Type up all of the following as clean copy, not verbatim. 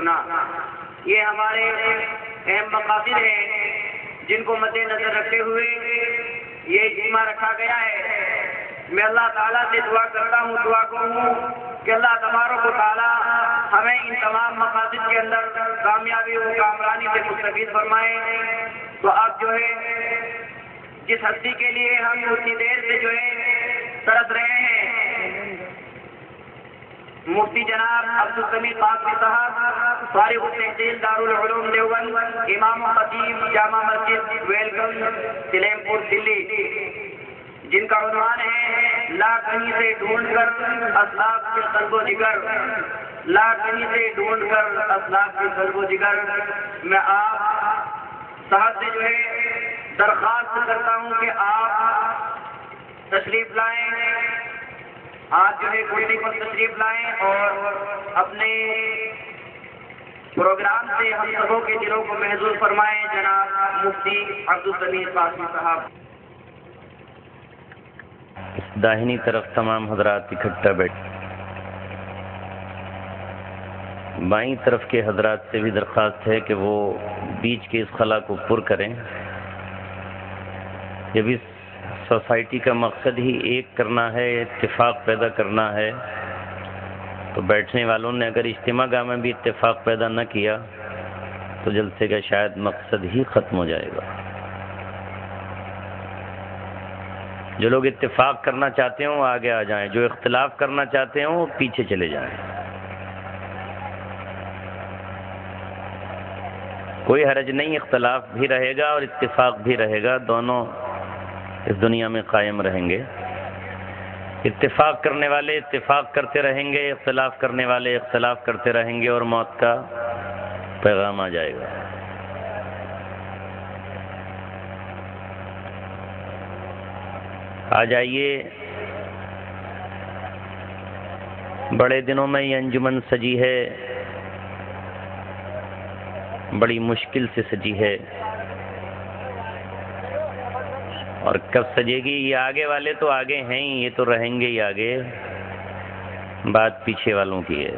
ہونا، یہ ہمارے اہم مقاصد ہیں جن کو مد نظر رکھتے ہوئے یہ اجتماع رکھا گیا ہے۔ میں اللہ تعالیٰ سے دعا کرتا ہوں، دعا کروں کہ اللہ تبارک و تعالیٰ ہمیں ان تمام مقاصد کے اندر کامیابی و کامرانی سے مستفید فرمائے۔ تو اب جو ہے جس ہستی کے لیے ہم اتنی دیر سے جو ہے ترس رہے ہیں، مفتی جناب عبدالسمیع قاسمی صاحب، فارغ التحصیل دارالعلوم دیوبند، امام و خطیب جامع مسجد ویلکم سلیم پور دلی، جن کا عنوان ہے لا کہیں سے ڈھونڈ کر اسلاف کے قلب و جگر، لا کہیں سے ڈھونڈ کر اسلاف کے قلب و جگر۔ میں آپ صاحب سے جو ہے درخواست کرتا ہوں کہ آپ تشریف لائیں، آپ جو ہے کرسی پر تشریف لائیں اور اپنے پروگرام سے ہم سبوں کے دلوں کو محظوظ فرمائیں۔ جناب مفتی عبدالسمیع قاسمی صاحب۔ داہنی طرف تمام حضرات اکٹھا بیٹھ، بائیں طرف کے حضرات سے بھی درخواست ہے کہ وہ بیچ کے اس خلا کو پر کریں۔ جب اس سوسائٹی کا مقصد ہی ایک کرنا ہے، اتفاق پیدا کرنا ہے، تو بیٹھنے والوں نے اگر اجتماع گاہ میں بھی اتفاق پیدا نہ کیا تو جلسے کا شاید مقصد ہی ختم ہو جائے گا۔ جو لوگ اتفاق کرنا چاہتے ہوں آگے آ جائیں، جو اختلاف کرنا چاہتے ہوں وہ پیچھے چلے جائیں۔ کوئی حرج نہیں، اختلاف بھی رہے گا اور اتفاق بھی رہے گا، دونوں اس دنیا میں قائم رہیں گے۔ اتفاق کرنے والے اتفاق کرتے رہیں گے، اختلاف کرنے والے اختلاف کرتے رہیں گے اور موت کا پیغام آ جائے گا۔ آ جائیے، بڑے دنوں میں یہ انجمن سجی ہے، بڑی مشکل سے سجی ہے، اور کب سجے گی یہ آگے والے تو آگے ہیں ہی، یہ تو رہیں گے ہی آگے، بات پیچھے والوں کی ہے۔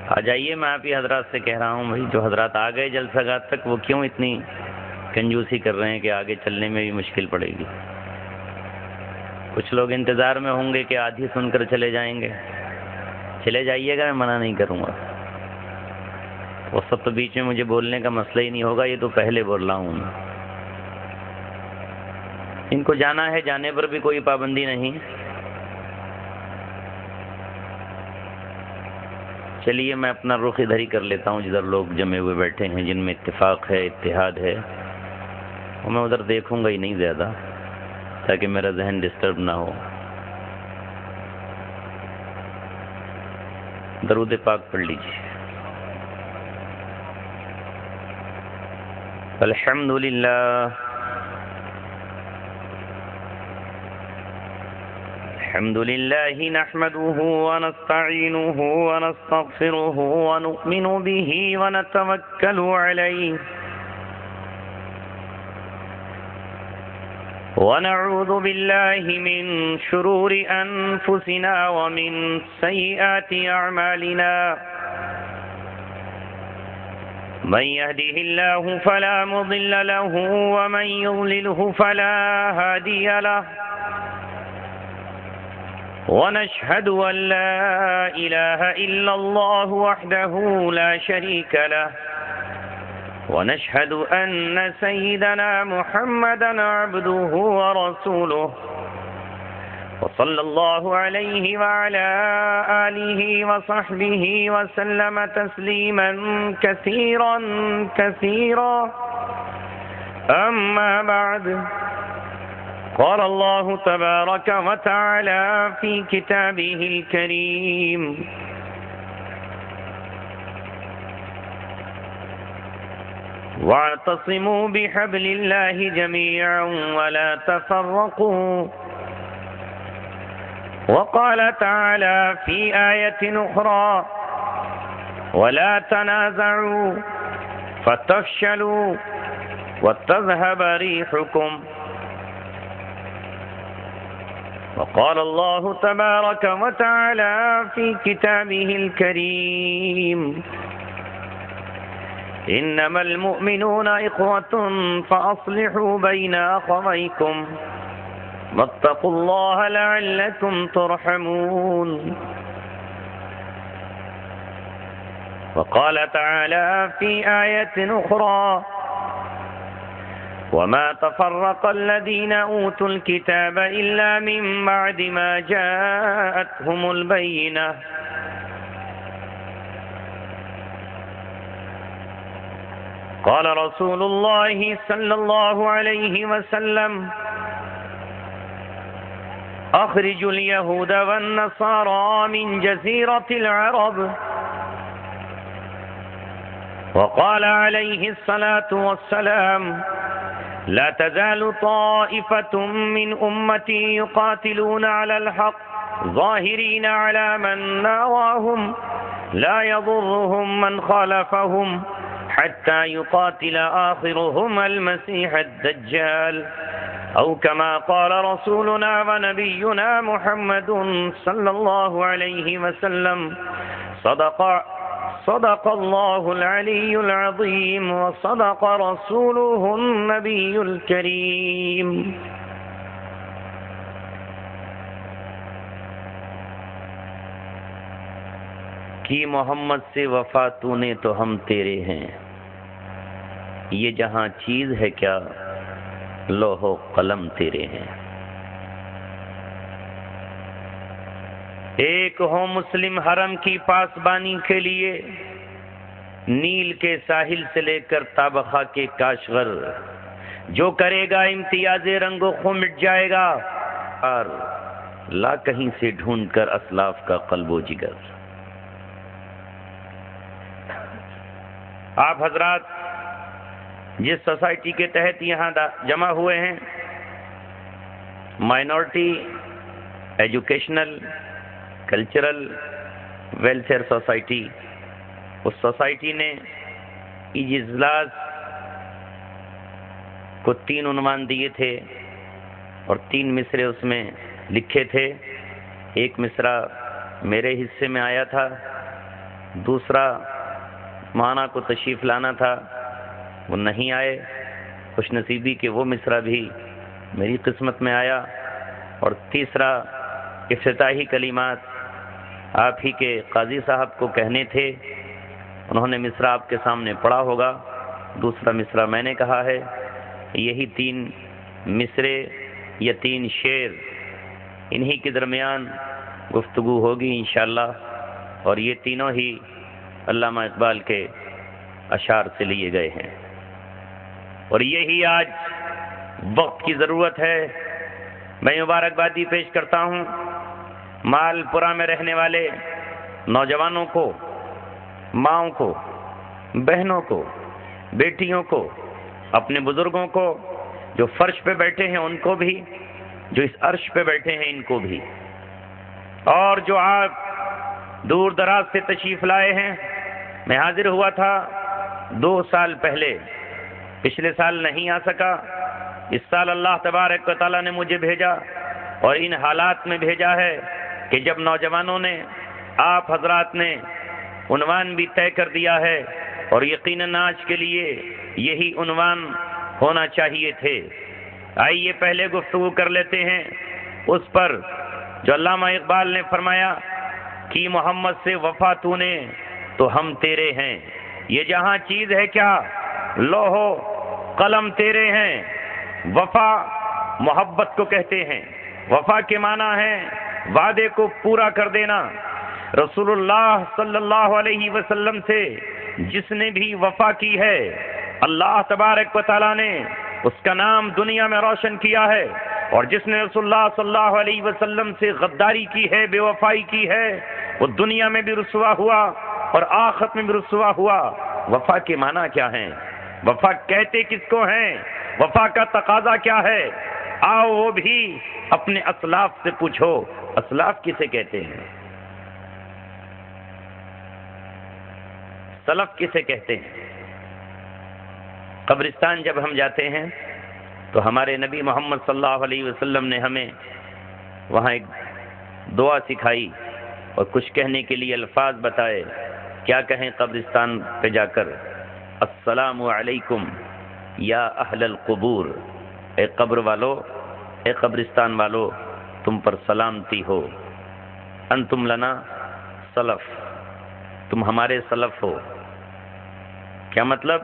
آ جائیے، میں آپ ہی حضرات سے کہہ رہا ہوں، بھائی جو حضرات آ گئے جلسہ گاہ تک وہ کیوں اتنی کنجوسی کر رہے ہیں کہ آگے چلنے میں بھی مشکل پڑے گی۔ کچھ لوگ انتظار میں ہوں گے کہ آدھی سن کر چلے جائیں گے، چلے جائیے گا، میں منع نہیں کروں گا، وہ سب تو بیچ میں مجھے بولنے کا مسئلہ ہی نہیں ہوگا، یہ تو پہلے بول رہا ہوں۔ ان کو جانا ہے، جانے پر بھی کوئی پابندی نہیں۔ چلیے میں اپنا رخ ادھر ہی کر لیتا ہوں جدھر لوگ جمے ہوئے بیٹھے ہیں، جن میں اتفاق ہے، اتحاد ہے، اور میں ادھر دیکھوں گا ہی نہیں زیادہ، تاکہ میرا ذہن ڈسٹرب نہ ہو۔ درود پاک پڑھ لیجیے۔ الحمدللہ الحمد لله نحمده ونستعينه ونستغفره ونؤمن به ونتوكل عليه ونعوذ بالله من شرور أنفسنا ومن سيئات أعمالنا من يهده الله فلا مضل له ومن يضلله فلا هادي له ونشهد أن لا إله إلا الله وحده لا شريك له ونشهد أن سيدنا محمدا عبده ورسوله وصلى الله عليه وعلى آله وصحبه وسلم تسليما كثيرا كثيرا أما بعد قال الله تبارك وتعالى في كتابه الكريم: واعتصموا بحبل الله جميعا ولا تفرقوا. وقال تعالى في آية أخرى: ولا تنازعوا فتفشلوا وتذهب ريحكم. وقال الله تبارك وتعالى في كتابه الكريم: إنما المؤمنون إخوة فأصلحوا بين أخويكم واتقوا الله لعلكم ترحمون. وقال تعالى في آية أخرى: وما تفرق الذين أوتوا الكتاب إلا من بعد ما جاءتهم البينة. قال رسول الله صلى الله عليه وسلم: أخرجوا اليهود والنصارى من جزيرة العرب. وقال عليه الصلاة والسلام: لا تزال طائفة من أمتي يقاتلون على الحق ظاهرين على من ناواهم لا يضرهم من خالفهم حتى يقاتل آخرهم المسيح الدجال، أو كما قال رسولنا ونبينا محمد صلى الله عليه وسلم: صدق الله العلي العظيم وصدق رسوله النبي الكريم. کی محمد سے وفا تو نے تو ہم تیرے ہیں، یہ جہاں چیز ہے کیا لوح و قلم تیرے ہیں۔ ایک ہو مسلم حرم کی پاسبانی کے لیے، نیل کے ساحل سے لے کر تابخا کے کاشغر، جو کرے گا امتیاز رنگ و خوں مٹ جائے گا، اور لا کہیں سے ڈھونڈ کر اسلاف کا قلب و جگر۔ آپ حضرات جس سوسائٹی کے تحت یہاں جمع ہوئے ہیں، minority educational cultural welfare society, اس سوسائٹی نے اجلاس کو 3 عنوان دیے تھے اور 3 مصرے اس میں لکھے تھے۔ ایک مصرع میرے حصے میں آیا تھا، دوسرا مانا کو تشریف لانا تھا، وہ نہیں آئے، خوش نصیبی کہ وہ مصرع بھی میری قسمت میں آیا، اور تیسرا افتتاحی کلمات آپ ہی کے قاضی صاحب کو کہنے تھے، انہوں نے مصرع آپ کے سامنے پڑھا ہوگا، دوسرا مصرع میں نے کہا ہے۔ یہی 3 مصرے یا 3 شعر انہی کے درمیان گفتگو ہوگی انشاءاللہ، اور یہ تینوں ہی علامہ اقبال کے اشعار سے لیے گئے ہیں، اور یہی آج وقت کی ضرورت ہے۔ میں مبارکبادی پیش کرتا ہوں مال پورہ میں رہنے والے نوجوانوں کو، ماؤں کو، بہنوں کو، بیٹیوں کو، اپنے بزرگوں کو، جو فرش پہ بیٹھے ہیں ان کو بھی، جو اس عرش پہ بیٹھے ہیں ان کو بھی، اور جو آپ دور دراز سے تشریف لائے ہیں۔ میں حاضر ہوا تھا 2 سال پہلے، پچھلے سال نہیں آ سکا، اس سال اللہ تبارک و تعالیٰ نے مجھے بھیجا، اور ان حالات میں بھیجا ہے کہ جب نوجوانوں نے، آپ حضرات نے عنوان بھی طے کر دیا ہے، اور یقیناً آج کے لیے یہی عنوان ہونا چاہیے تھے۔ آئیے پہلے گفتگو کر لیتے ہیں اس پر جو علامہ اقبال نے فرمایا کہ محمد سے وفا تو نے تو ہم تیرے ہیں، یہ جہاں چیز ہے کیا لوح و قلم تیرے ہیں۔ وفا محبت کو کہتے ہیں، وفا کے معنی ہے وعدے کو پورا کر دینا۔ رسول اللہ صلی اللہ علیہ وسلم سے جس نے بھی وفا کی ہے، اللہ تبارک و تعالیٰ نے اس کا نام دنیا میں روشن کیا ہے۔ اور جس نے رسول اللہ صلی اللہ علیہ وسلم سے غداری کی ہے، بے وفائی کی ہے، وہ دنیا میں بھی رسوا ہوا اور آخرت میں بھی رسوا ہوا۔ وفا کے معنی کیا ہیں؟ وفا کہتے کس کو ہیں؟ وفا کا تقاضا کیا ہے؟ آؤ وہ بھی اپنے اسلاف سے پوچھو، اسلاف کسے کہتے ہیں؟ سلف کسے کہتے ہیں؟ قبرستان جب ہم جاتے ہیں تو ہمارے نبی محمد صلی اللہ علیہ وسلم نے ہمیں وہاں ایک دعا سکھائی اور کچھ کہنے کے لیے الفاظ بتائے۔ کیا کہیں قبرستان پہ جا کر؟ السلام علیکم یا اہل القبور، اے قبر والو، اے قبرستان والو، تم پر سلامتی ہو۔ انتم لنا سلف، تم ہمارے سلف ہو۔ کیا مطلب؟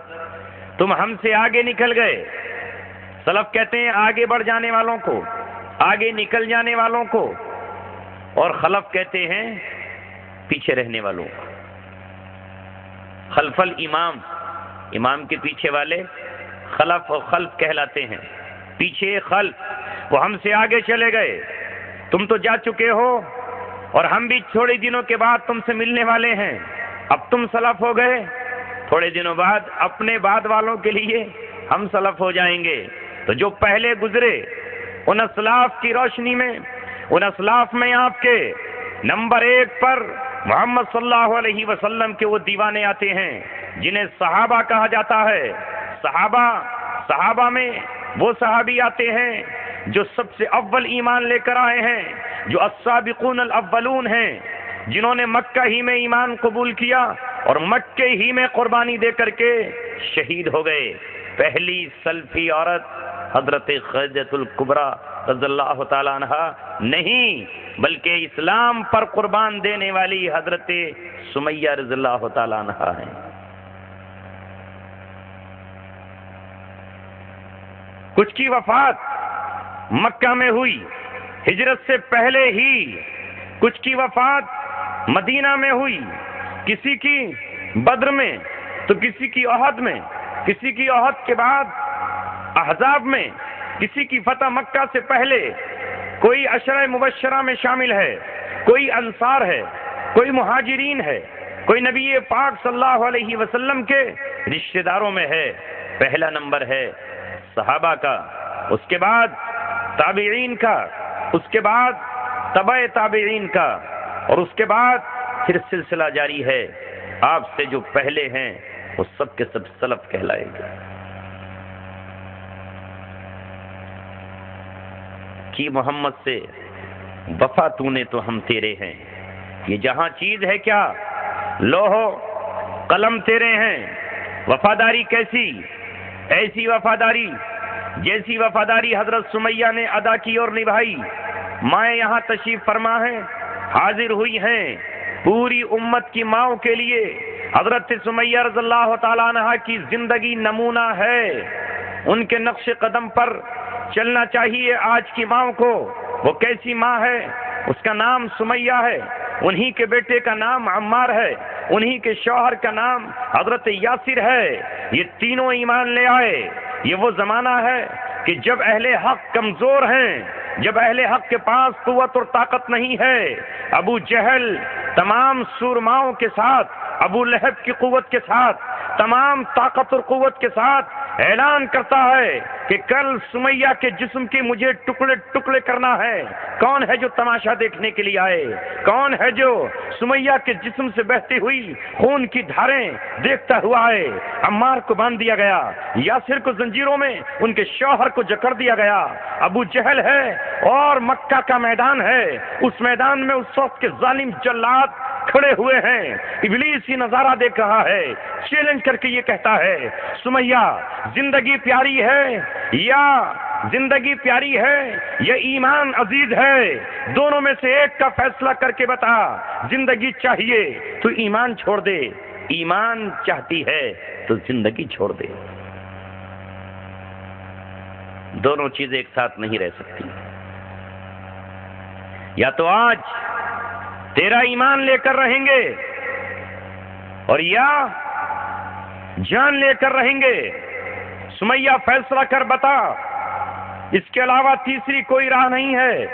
تم ہم سے آگے نکل گئے۔ سلف کہتے ہیں آگے بڑھ جانے والوں کو، آگے نکل جانے والوں کو، اور خلف کہتے ہیں پیچھے رہنے والوں کو۔ خلف الامام، امام کے پیچھے والے خلف و خلف کہلاتے ہیں، پیچھے خلف۔ وہ ہم سے آگے چلے گئے، تم تو جا چکے ہو، اور ہم بھی تھوڑے دنوں کے بعد تم سے ملنے والے ہیں۔ اب تم سلف ہو گئے، تھوڑے دنوں بعد اپنے بعد والوں کے لیے ہم سلف ہو جائیں گے۔ تو جو پہلے گزرے ان اسلاف کی روشنی میں، ان اسلاف میں آپ کے نمبر 1 پر محمد صلی اللہ علیہ وسلم کے وہ دیوانے آتے ہیں جنہیں صحابہ کہا جاتا ہے۔ صحابہ میں وہ صحابی آتے ہیں جو سب سے اول ایمان لے کر آئے ہیں، جو السابقون الاولون ہیں، جنہوں نے مکہ ہی میں ایمان قبول کیا اور مکے ہی میں قربانی دے کر کے شہید ہو گئے۔ پہلی سلفی عورت حضرت خدیجہ الکبریٰ رضی اللہ تعالی عنہا نہیں، بلکہ اسلام پر قربان دینے والی حضرت سمیہ رضی اللہ تعالی عنہا ہیں۔ کچھ کی وفات مکہ میں ہوئی ہجرت سے پہلے ہی، کچھ کی وفات مدینہ میں ہوئی، کسی کی بدر میں تو کسی کی احد میں، کسی کی احد کے بعد احزاب میں، کسی کی فتح مکہ سے پہلے۔ کوئی عشرہ مبشرہ میں شامل ہے، کوئی انصار ہے، کوئی مہاجرین ہے، کوئی نبی پاک صلی اللہ علیہ وسلم کے رشتہ داروں میں ہے۔ پہلا نمبر ہے صحابہ کا، اس کے بعد تابعین کا، اس کے بعد تبع تابعین کا، اور اس کے بعد پھر سلسلہ جاری ہے۔ آپ سے جو پہلے ہیں وہ سب کے سب سلف کہلائیں گے۔ کی محمد سے وفا تو نے تو ہم تیرے ہیں، یہ جہاں چیز ہے کیا، لوہو قلم تیرے ہیں۔ وفاداری کیسی؟ ایسی وفاداری جیسی وفاداری حضرت سمیہ نے ادا کی اور نبھائی۔ مائیں یہاں تشریف فرما ہیں، حاضر ہوئی ہیں پوری امت کی ماؤں کے لیے۔ حضرت سمیہ رضی اللہ تعالیٰ عنہ کی زندگی نمونہ ہے، ان کے نقش قدم پر چلنا چاہیے آج کی ماؤں کو۔ وہ کیسی ماں ہے؟ اس کا نام سمیہ ہے، انہی کے بیٹے کا نام عمار ہے، انہی کے شوہر کا نام حضرت یاسر ہے۔ یہ تینوں ایمان لے آئے۔ یہ وہ زمانہ ہے کہ جب اہل حق کمزور ہیں، جب اہل حق کے پاس قوت اور طاقت نہیں ہے۔ ابو جہل تمام سورماؤں کے ساتھ، ابو لہب کی قوت کے ساتھ، تمام طاقت اور قوت کے ساتھ اعلان کرتا ہے کہ کل سمیہ کے جسم کی مجھے ٹکڑے ٹکڑے کرنا ہے۔ کون ہے جو تماشا دیکھنے کے لیے آئے؟ کون ہے جو سمیہ کے جسم سے بہتی ہوئی خون کی دھاریں دیکھتا ہوا آئے؟ عمار کو باندھ دیا گیا، یاسر کو زنجیروں میں ان کے شوہر کو جکڑ دیا گیا۔ ابو جہل ہے اور مکہ کا میدان ہے، اس میدان میں اس وقت کے ظالم جلاد کھڑے ہوئے ہیں۔ ابلیس یہ نظارہ دیکھ رہا ہے، چیلنج کر کے یہ کہتا ہے سمیہ زندگی پیاری ہے یا زندگی پیاری ہے یا ایمان عزیز ہے؟ دونوں میں سے ایک کا فیصلہ کر کے بتا۔ زندگی چاہیے تو ایمان چھوڑ دے، ایمان چاہتی ہے تو زندگی چھوڑ دے۔ دونوں چیزیں ایک ساتھ نہیں رہ سکتی۔ یا تو آج تیرا ایمان لے کر رہیں گے اور یا جان لے کر رہیں گے۔ سمیہ فیصلہ کر بتا، اس کے علاوہ تیسری کوئی راہ نہیں ہے۔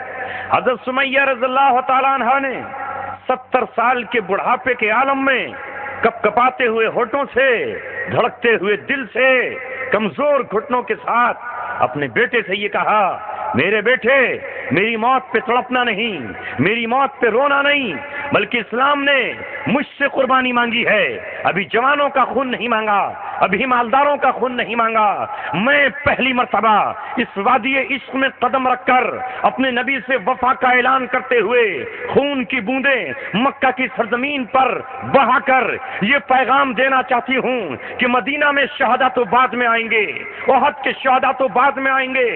حضرت سمیہ رضی اللہ تعالیٰ عنہ نے 70 سال کے بڑھاپے کے عالم میں کپ کپاتے ہوئے ہونٹوں سے، دھڑکتے ہوئے دل سے، کمزور گھٹنوں کے ساتھ اپنے بیٹے سے یہ کہا، میرے بیٹے، میری موت پہ تڑپنا نہیں، میری موت پہ رونا نہیں، بلکہ اسلام نے مجھ سے قربانی مانگی ہے۔ ابھی جوانوں کا خون نہیں مانگا، ابھی مالداروں کا خون نہیں مانگا، میں پہلی مرتبہ اس وادی عشق میں قدم رکھ کر اپنے نبی سے وفا کا اعلان کرتے ہوئے خون کی بوندیں مکہ کی سرزمین پر بہا کر یہ پیغام دینا چاہتی ہوں کہ مدینہ میں شہداء تو بعد میں آئیں گے، احد کے شہداء تو بعد میں آئیں گے،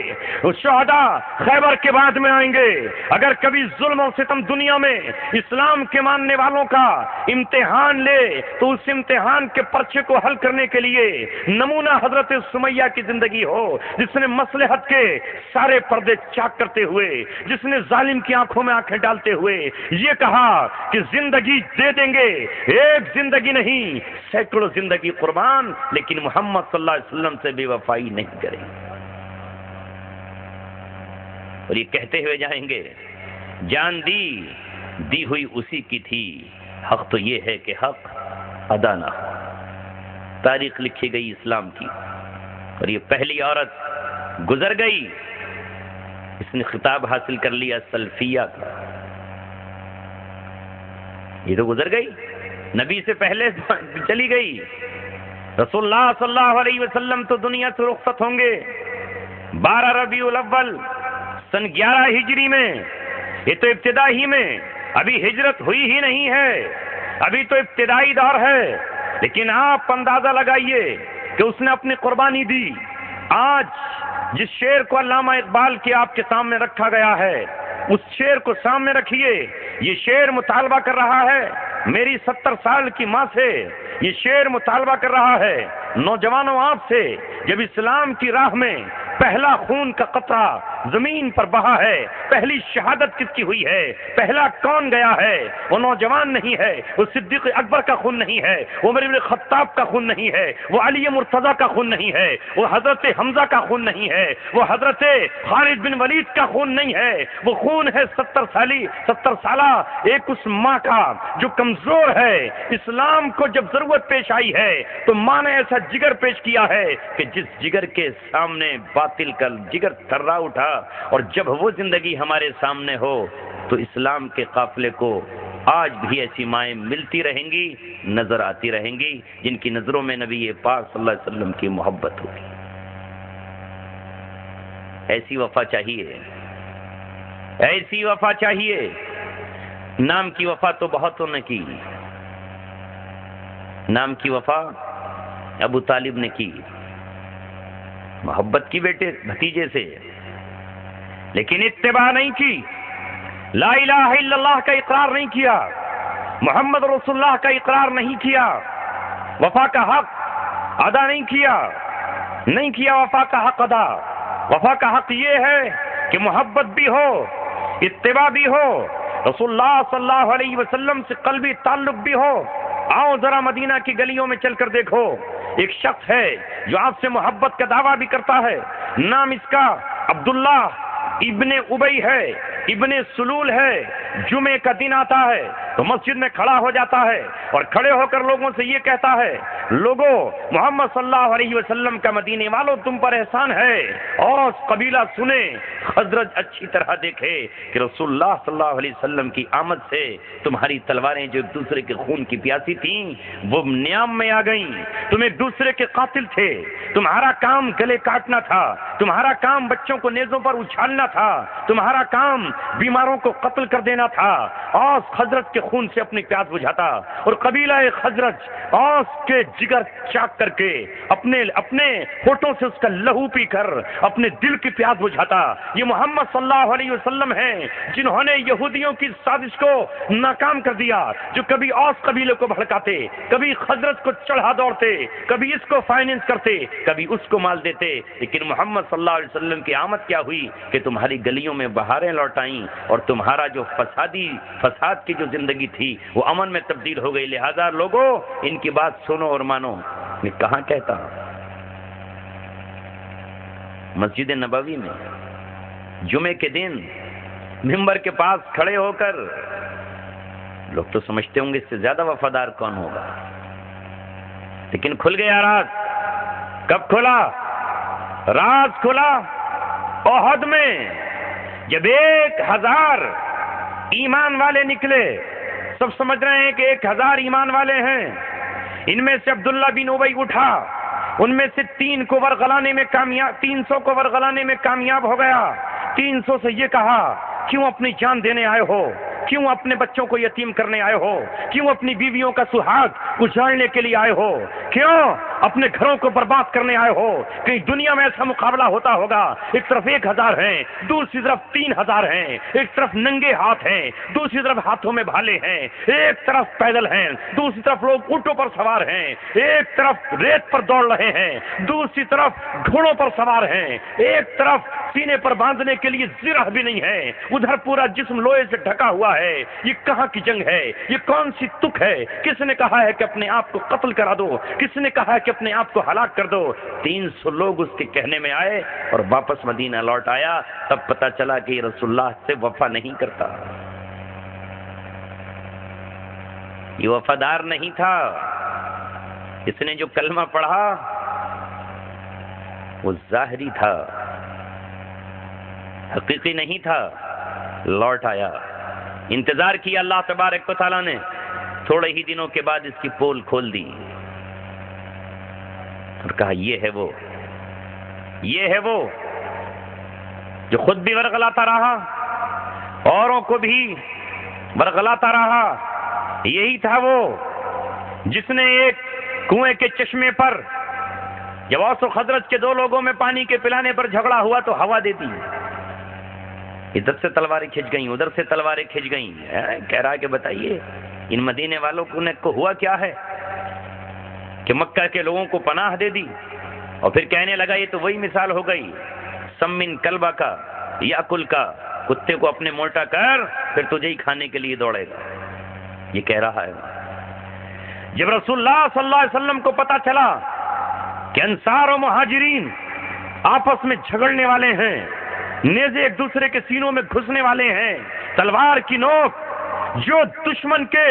شہداء خیبر کے بعد میں آئیں گے۔ اگر کبھی ظلم و ستم دنیا میں اسلام کے ماننے والوں کا امتحان لے تو اس امتحان کے پرچے کو حل کرنے کے لیے نمونہ حضرت سمیہ کی زندگی ہو، جس نے مصلحت کے سارے پردے چاک کرتے ہوئے، جس نے ظالم کی آنکھوں میں آنکھیں ڈالتے ہوئے یہ کہا کہ زندگی دے دیں گے، ایک زندگی نہیں، سینکڑوں زندگی قربان، لیکن محمد صلی اللہ علیہ وسلم سے بے وفائی نہیں کریں گے۔ اور یہ کہتے ہوئے جائیں گے، جان دی ہوئی اسی کی تھی، حق تو یہ ہے کہ حق ادا نہ ہو۔ تاریخ لکھی گئی اسلام کی، اور یہ پہلی عورت گزر گئی، اس نے خطاب حاصل کر لیا سلفیہ کا۔ یہ تو گزر گئی، نبی سے پہلے چلی گئی۔ رسول اللہ صلی اللہ علیہ وسلم تو دنیا سے رخصت ہوں گے 12 ربیع الاول سن 11 ہجری میں۔ یہ تو ابتدا ہی میں، ابھی ہجرت ہوئی ہی نہیں ہے، ابھی تو ابتدائی دور ہے، لیکن آپ اندازہ لگائیے کہ اس نے اپنی قربانی دی۔ آج جس شعر کو علامہ اقبال کے آپ کے سامنے رکھا گیا ہے، اس شعر کو سامنے رکھیے۔ یہ شعر مطالبہ کر رہا ہے میری 70 سال کی ماں سے، یہ شعر مطالبہ کر رہا ہے نوجوانوں آپ سے، جب اسلام کی راہ میں پہلا خون کا قطرہ زمین پر بہا ہے، پہلی شہادت کس کی ہوئی ہے، پہلا کون گیا ہے؟ وہ نوجوان نہیں ہے، وہ صدیق اکبر کا خون نہیں ہے، وہ عمر بن خطاب کا خون نہیں ہے، وہ علی مرتضیٰ کا خون نہیں ہے، وہ حضرت حمزہ کا خون نہیں ہے، وہ حضرت خالد بن ولید کا خون نہیں ہے، وہ خون ہے 70 سالہ ایک اس ماں کا جو کمزور ہے۔ اسلام کو جب ضرورت پیش آئی ہے تو ماں نے ایسا جگر پیش کیا ہے کہ جس جگر کے سامنے باطل کا جگر تھرا اٹھا، اور جب وہ زندگی ہمارے سامنے ہو تو اسلام کے قافلے کو آج بھی ایسی مائیں ملتی رہیں گی، نظر آتی رہیں گی، جن کی نظروں میں نبی پاک صلی اللہ علیہ وسلم کی محبت ہوگی۔ ایسی وفا چاہیے، ایسی وفا چاہیے۔ نام کی وفا تو بہتوں نے کی، نام کی وفا ابو طالب نے کی، محبت کی بیٹے بھتیجے سے، لیکن اتباع نہیں کی، لا الہ الا اللہ کا اقرار نہیں کیا، محمد رسول اللہ کا اقرار نہیں کیا، وفا کا حق ادا نہیں کیا وفا کا حق ادا۔ وفا کا حق یہ ہے کہ محبت بھی ہو، اتباع بھی ہو، رسول اللہ صلی اللہ علیہ وسلم سے قلبی تعلق بھی ہو۔ آؤ ذرا مدینہ کی گلیوں میں چل کر دیکھو، ایک شخص ہے جو آپ سے محبت کا دعویٰ بھی کرتا ہے، نام اس کا عبداللہ ابن ابی ہے، ابن سلول ہے۔ جمعے کا دن آتا ہے تو مسجد میں کھڑا ہو جاتا ہے اور کھڑے ہو کر لوگوں سے یہ کہتا ہے، لوگوں محمد صلی اللہ علیہ وسلم کا مدینے والوں تم پر احسان ہے، اور قبیلہ سنے، خزرج اچھی طرح دیکھے کہ رسول اللہ صلی اللہ علیہ وسلم کی آمد سے تمہاری تلواریں جو ایک دوسرے کے خون کی پیاسی تھیں وہ نیام میں آ گئیں، تم ایک دوسرے کے قاتل تھے، تمہارا کام گلے کاٹنا تھا، تمہارا کام بچوں کو نیزوں پر اچھالنا تھا، تمہارا کام بیماروں کو قتل کر دینا تھا۔ اوس خزرج کے خون سے اپنی پیاس بجھاتا، اور قبیلہ خزرج اوس کے جگر چاک کر کے اپنے ہونٹوں سے اس کا لہو پی کر اپنے دل کی پیاس بجھاتا۔ یہ محمد صلی اللہ علیہ وسلم ہیں جنہوں نے یہودیوں کی سازش کو ناکام کر دیا، جو کبھی اوس قبیلے کو بھڑکاتے، کبھی خزرج کو چڑھا دوڑتے، کبھی اس کو فائننس کرتے، کبھی اس کو مال دیتے، لیکن محمد صلی اللہ علیہ وسلم کی آمد کیا ہوئی کہ تمہاری گلیوں میں بہاریں لوٹ آئیں، اور تمہارا جو فساد کی جو زندگی تھی وہ امن میں تبدیل ہو گئی۔ لہذا لوگوں ان کی بات سنو اور مانو۔ میں کہاں کہتا ہوں، مسجد نبوی میں جمعے کے دن ممبر کے پاس کھڑے ہو کر لوگ تو سمجھتے ہوں گے اس سے زیادہ وفادار کون ہوگا، لیکن کھل گیا راز۔ کب کھلا؟ راز کھلا احد میں، جب 1000 ایمان والے نکلے۔ سب سمجھ رہے ہیں کہ 1000 ایمان والے ہیں، ان میں سے عبداللہ بن ابی اٹھا، ان میں سے 300 کو ورغلانے میں کامیاب ہو گیا۔ 300 سے یہ کہا، کیوں اپنی جان دینے آئے ہو؟ کیوں اپنے بچوں کو یتیم کرنے آئے ہو؟ کیوں اپنی بیویوں کا سہاگ اجاڑنے کے لیے آئے ہو؟ کیوں اپنے گھروں کو برباد کرنے آئے ہو؟ کہیں دنیا میں ایسا مقابلہ ہوتا ہوگا، ایک طرف 1000 ہیں، دوسری طرف 3000 ہیں، ایک طرف ننگے ہاتھ ہیں، دوسری طرف ہاتھوں میں بھالے ہیں، ایک طرف پیدل ہیں، دوسری طرف لوگ اونٹوں پر سوار ہیں، ایک طرف ریت پر دوڑ رہے ہیں، دوسری طرف گھوڑوں پر سوار ہیں، ایک طرف سینے پر باندھنے کے لیے زرہ بھی نہیں ہے، ادھر پورا جسم لوہے سے ڈھکا ہوا ہے۔ یہ کہاں کی جنگ ہے؟ یہ کون سی تک ہے؟ کس نے کہا ہے کہ اپنے آپ کو قتل کرا دو؟ کس نے کہا ہے کہ اپنے آپ کو ہلاک کر دو؟ 300 لوگ اس کے کہنے میں آئے اور واپس مدینہ لوٹ آیا۔ تب پتا چلا کہ یہ رسول اللہ سے وفا نہیں کرتا، یہ وفادار نہیں تھا۔ اس نے جو کلمہ پڑھا وہ ظاہری تھا، حقیقی نہیں تھا۔ لوٹ آیا، انتظار کیا اللہ تبارک و تعالیٰ نے، تھوڑے ہی دنوں کے بعد اس کی پول کھول دی اور کہا یہ ہے وہ جو خود بھی ورغلاتا رہا، اوروں کو بھی ورغلاتا رہا۔ یہی تھا وہ جس نے ایک کنویں کے چشمے پر جب اوس و خزرج کے 2 لوگوں میں پانی کے پلانے پر جھگڑا ہوا تو ہوا دے دی، ادھر سے تلواریں کھنچ گئیں، ادھر سے تلواریں کھنچ گئیں۔ کہہ رہا کہ بتائیے ان مدینے والوں کو ہوا کیا ہے کہ مکہ کے لوگوں کو پناہ دے دی، اور پھر کہنے لگا یہ تو وہی مثال ہو گئی سمن کلبہ کا یاکل کا، کتے کو اپنے موٹا کر پھر تجھے ہی کھانے کے لیے دوڑے گا۔ یہ کہہ رہا ہے۔ جب رسول اللہ صلی اللہ علیہ وسلم کو پتا چلا کہ انصار و مہاجرین آپس میں جھگڑنے والے ہیں، نیزے ایک دوسرے کے سینوں میں گھسنے والے ہیں، تلوار کی نوک جو دشمن کے